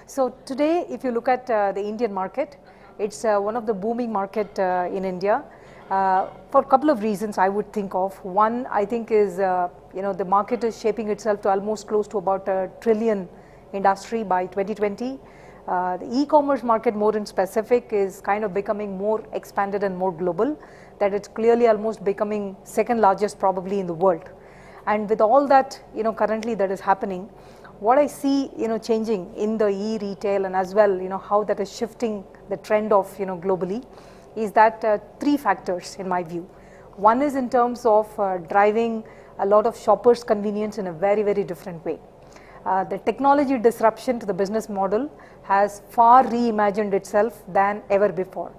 So today, if you look at the Indian market, it's one of the booming market in India for a couple of reasons I would think of. One, I think is, the market is shaping itself to almost close to about a trillion industry by 2020. The e-commerce market more in specific is kind of becoming more expanded and more global, that it's clearly almost becoming second largest probably in the world. And with all that, currently that is happening, what I see, changing in the e-retail and as well, how that is shifting the trend of, globally, is that three factors in my view. One is in terms of driving a lot of shoppers' convenience in a very, very different way. The technology disruption to the business model has far reimagined itself than ever before.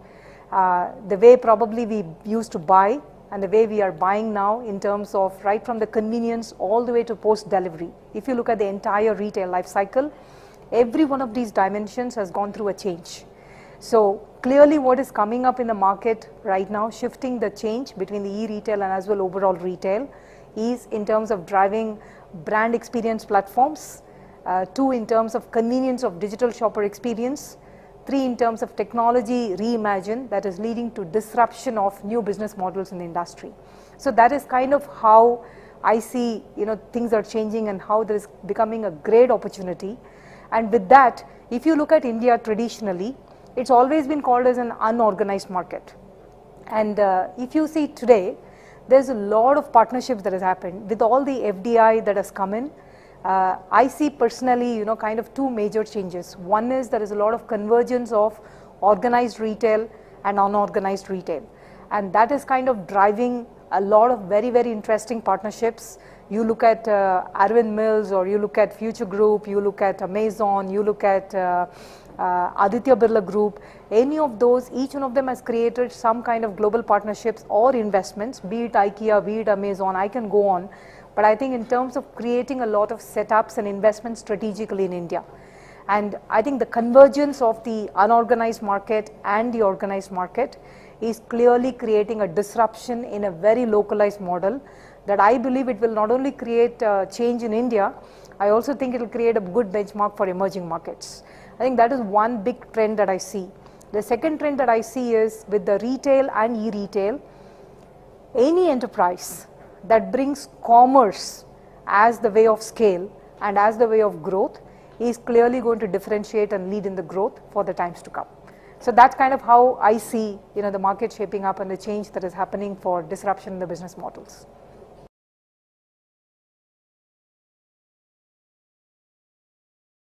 The way probably we used to buy and the way we are buying now in terms of right from the convenience all the way to post-delivery. If you look at the entire retail life cycle, every one of these dimensions has gone through a change. So clearly what is coming up in the market right now, shifting the change between the e-retail and as well overall retail, is in terms of driving brand experience platforms, two in terms of convenience of digital shopper experience, three in terms of technology reimagine that is leading to disruption of new business models in the industry. So that is kind of how I see things are changing and how there is becoming a great opportunity. And with that, if you look at India traditionally, it's always been called as an unorganized market. And if you see today, there's a lot of partnerships that has happened with all the FDI that has come in. I see personally, kind of two major changes. One is there is a lot of convergence of organized retail and unorganized retail. And that is kind of driving a lot of very, very interesting partnerships. You look at Arvind Mills, or you look at Future Group, you look at Amazon, you look at Aditya Birla Group. Any of those, each one of them has created some kind of global partnerships or investments, be it IKEA, be it Amazon, I can go on. But I think in terms of creating a lot of setups and investments strategically in India. And I think the convergence of the unorganized market and the organized market is clearly creating a disruption in a very localized model that I believe it will not only create change in India, I also think it will create a good benchmark for emerging markets. I think that is one big trend that I see. The second trend that I see is with the retail and e-retail, any enterprise that brings commerce as the way of scale and as the way of growth is clearly going to differentiate and lead in the growth for the times to come. So that's kind of how I see the market shaping up and the change that is happening for disruption in the business models.